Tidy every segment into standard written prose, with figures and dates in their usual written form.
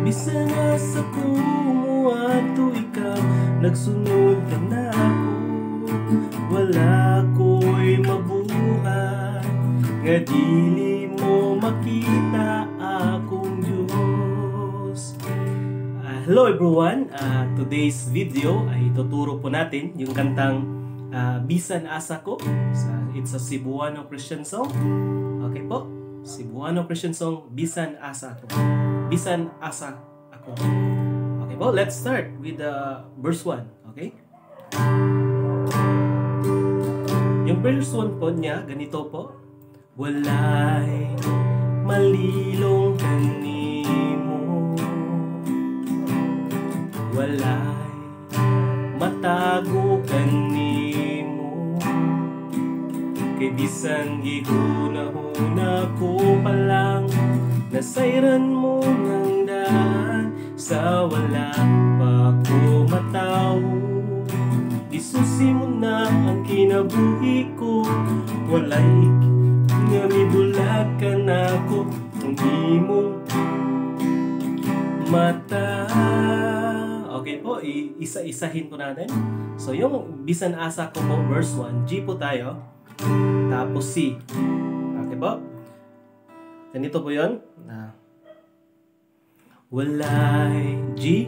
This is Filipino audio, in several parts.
Bisan asa ko ato ikaw, nagsunod ka na ako. Wala ko'y mabuhay nga dili mo makita akong Diyos. Hello everyone, today's video ay tuturo po natin yung kantang Bisan Asa Ko. It's a Cebuano Christian song. Okay po, Cebuano Christian song, Bisan Asa Ko. Bisan Asa Ako. Okay po, let's start with verse 1. Okay? Yung verse 1 po niya, ganito po. Walay malilong kanimo, walay matago kanimo, kay bisan gihuna-huna ko palang nasayran mo ng daan, sa wala pa ko matawo. Isusi mo na ang kinabuhi ko, walay nga mibulag ka na ko kung di mo mata. Okay po, isa-isahin po natin. So yung Bisan Asa Ko po, verse 1, G po tayo, tapos C. Okay po, ganito po yun. Walay G,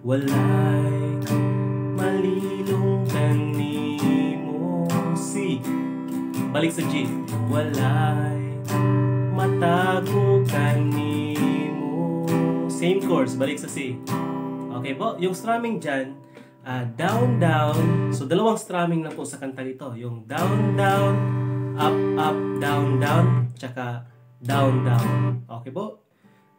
walay malilong kanimo. C, balik sa G, walay matago kanimo. Same chords, balik sa C. Okay po, yung strumming dyan, down, down. So dalawang strumming lang po sa kanta nito. Yung down, down, up, up, down, down, tsaka down, down. Okay po,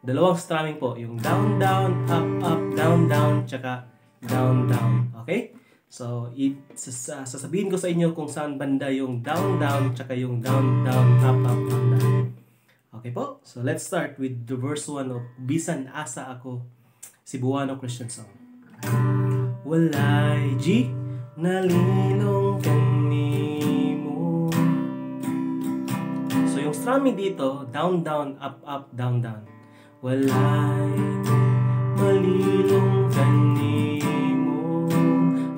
dalawang strumming po. Yung down, down, up, up, down, down, tsaka down, down. Okay? So, sasabihin ko sa inyo kung saan banda yung down, down, tsaka yung down, down, up, up, down, down. Okay po? So, let's start with the verse 1 of Bisan Asa Ako, Cebuano Christian song. Walay G, nalilong kanimo. So, yung strumming dito, down, down, up, up, down, down. Walay malilong kanimo,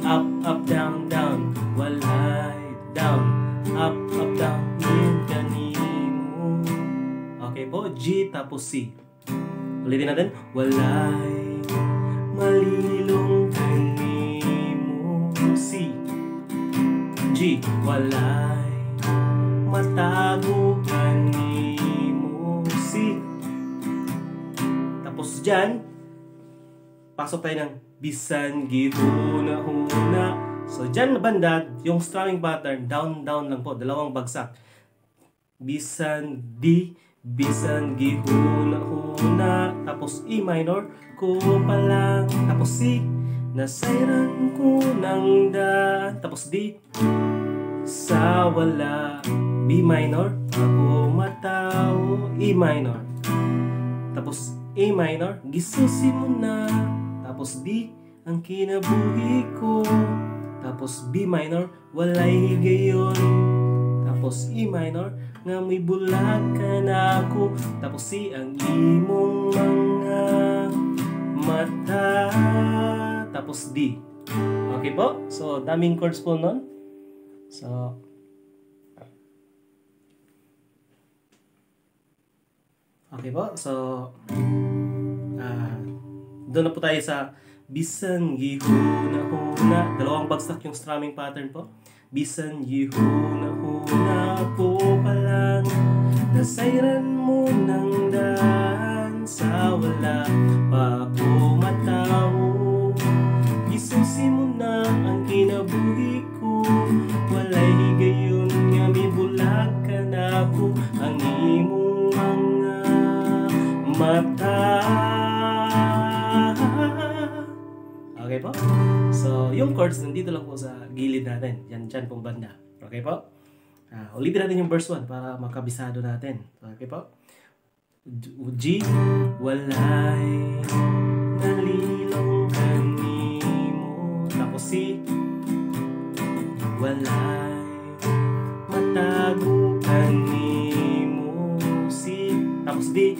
up, up, down, down. Walay down, up, up, down, din kanimo. Okay po, G tapos C. Ulitin natin. Walay malilong kanimo. C, G, walay matago kanimo. C. Tapos dyan, pasok tayo ng bisan gihuna-huna. So dyan na banda, yung strumming pattern, down, down lang po, dalawang bagsak. Bisan D, bisan gihuna-huna, tapos E minor, ko pa lang, tapos C, nasayran ko ng daan, tapos D, sa wala, B minor, ako matawo, E minor, tapos A minor, gisusi mo na, tapos D, ang kinabuhi ko, tapos B minor, walay gayon, tapos E minor, nga may bulag ka na ako, tapos C, ang imong mga mata, tapos D. Okay po? So, daming chords po nun. So, okay po? So, doon na po tayo sa bisan gihuna-huna. Dalawang bagsak yung strumming pattern po. Bisan gihuna-huna po palang nasayran mo ng daan, sa wala pa ko matawo. Isusi mo na ang kinabuhi ko, walay gayon nga may bulag ka na ko, ang imong mga mata. Okay po? So, yung chords nandito lang po sa gilid natin. Yan pong banda. Okay po? Ulitin natin yung verse 1 para makabisado natin. Okay po? G, walay nalilong kanimo. Tapos C, walay matago kanimo. C, tapos D,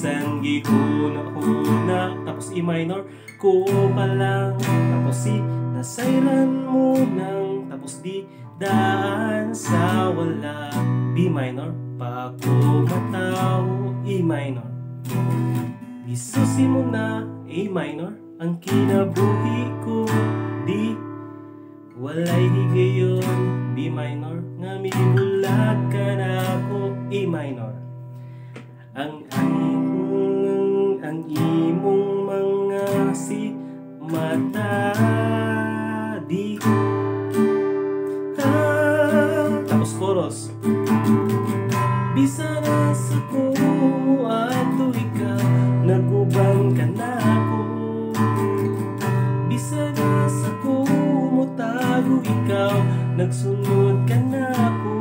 bisan gihuna-huna, tapos E minor, ko pa lang, tapos C, nasayran mo nang, tapos D, daan sa wala, B minor, pag kumataw, E minor. Isusi mo na, A minor, ang kinabuhi ko, D, walay higayon, B minor, nga mibulag ka na ako, A minor. Ang imong mga si mata, D, tapos chorus. Bisa na sa ko ato ikaw, nagubang ka na ako. Bisa na sa ko mutago ikaw, nagsunod ka na ako.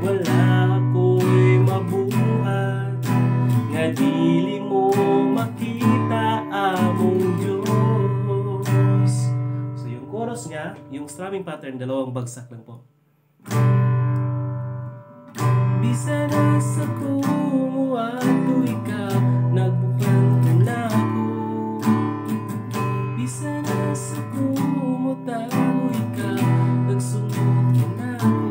Wala ako'y mabuhat, nga dili mo makita among Diyos. So yung chorus nga, yung strumming pattern, dalawang bagsak lang po. Bisa na sa ko ato ikaw, nagbukang ka na ako. Bisa na sa ko mutago ikaw, nagsunod ka na ako.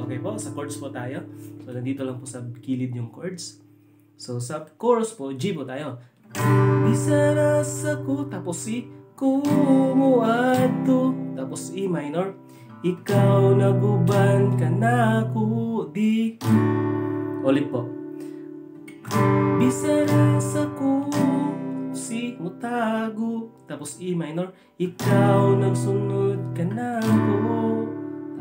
Okay po, sa chords po tayo. So nandito lang po sa kilid yung chords. So sa chorus po, G po tayo. Bisa na sa ko, tapos C, ko ato, tapos E minor. Ikaw naguban ka na ako, D. Ulit po. Bisa na sa ko, C, mutago, tapos E minor. Ikaw nagsunod ka na ako.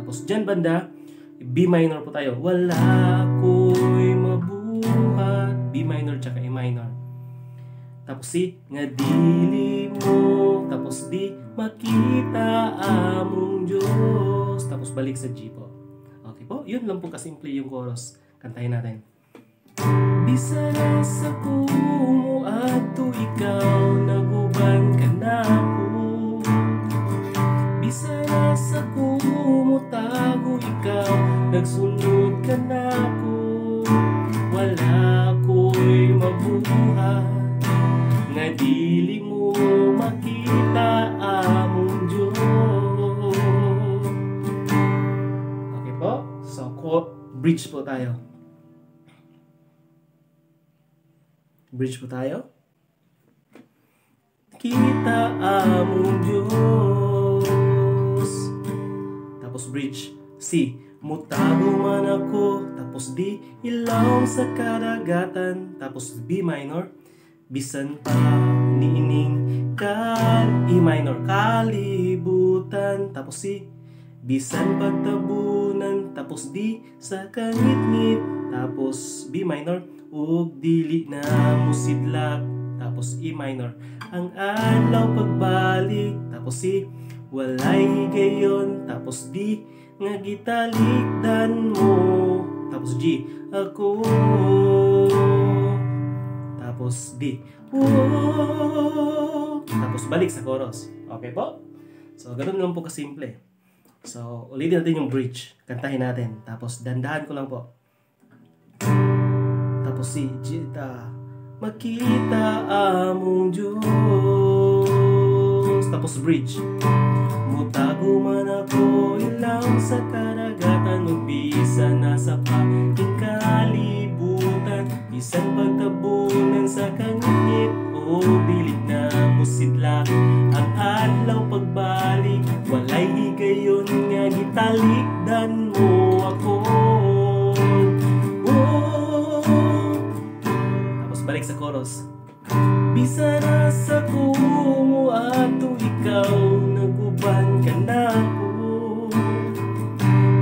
Tapos dyan banda, B minor po tayo. Wala ako'y mabuhat, B minor tsaka E minor. Tapos C, nga dili mo, tapos D, makita among Diyos. Tapos balik sa G po. Okay po, yun lang po kasimple yung chorus. Kantahin natin. Bisa na sa ko ato ikaw, naguban ka na ako. Bisa na sa ko mutago ikaw, nagsunod ka na ako. Wala ako'y mabuhat, nga dili mo makita among Diyos. Okay po? So, bridge po tayo. Bridge po tayo. Kita among Diyos. Tapos bridge. C, mutago man ako. Tapos D, ilaw sa karagatan. Tapos B minor. Bisan pa niining E minor, kalibutan. Tapos C, bisan pagtabunan. Tapos D, sa kangit-ngit. Tapos B minor, ug dili na musidlak. Tapos E minor, ang adlaw pagbalik. Tapos C, walay higayon. Tapos D, nga gitalikdan mo. Tapos G, ako. Tapos D, whoa. Tapos balik sa chorus. Okay po? So, ganun lang po kasimple. So, ulitin natin yung bridge. Kantahin natin. Tapos, dandahan ko lang po. Tapos si G, makita among Diyos. Tapos bridge. Mutago man ako, ilaw sa karagatan, magbisa na sa kalibutan. Bisan pagtabunan sa kangit, o dilig na musidlak. Ang adlaw pagbalik, walay higayon nga gitalikdan mo ako. Tapos balik sa chorus. Bisa na sa kumo ato ikaw, naguban ka na ako.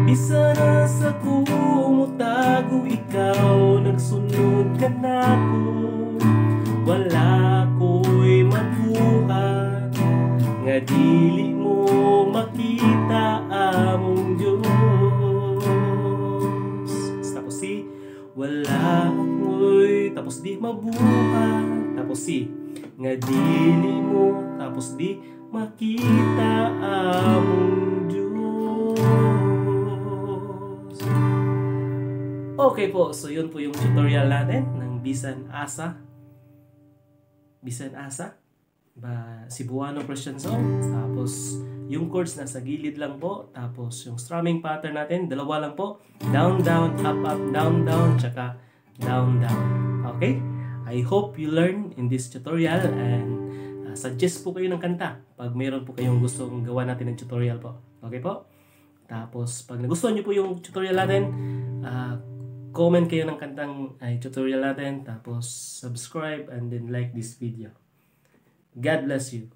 Bisa na sa kumo tago ikaw, nagsunod ka na ako. Wala ko'y mabuhat, nga dili mo makita among Diyos. Tapos si wala ko'y, tapos di mabuhat. Tapos si nga dili mo, tapos di makita among Diyos. Okay po, so yun po yung tutorial natin ng bisan asa. Bisan asa. Cebuano Christian song. Tapos yung chords nasa gilid lang po. Tapos yung strumming pattern natin, dalawa lang po. Down, down, up, up, down, down, tsaka down, down. Okay? I hope you learn in this tutorial and suggest po kayo ng kanta pag mayroon po kayong gustong gawa natin ng tutorial po. Okay po? Tapos pag nagustuhan nyo po yung tutorial natin, comment kayo ng kantang tutorial natin. Tapos subscribe and then like this video. God bless you.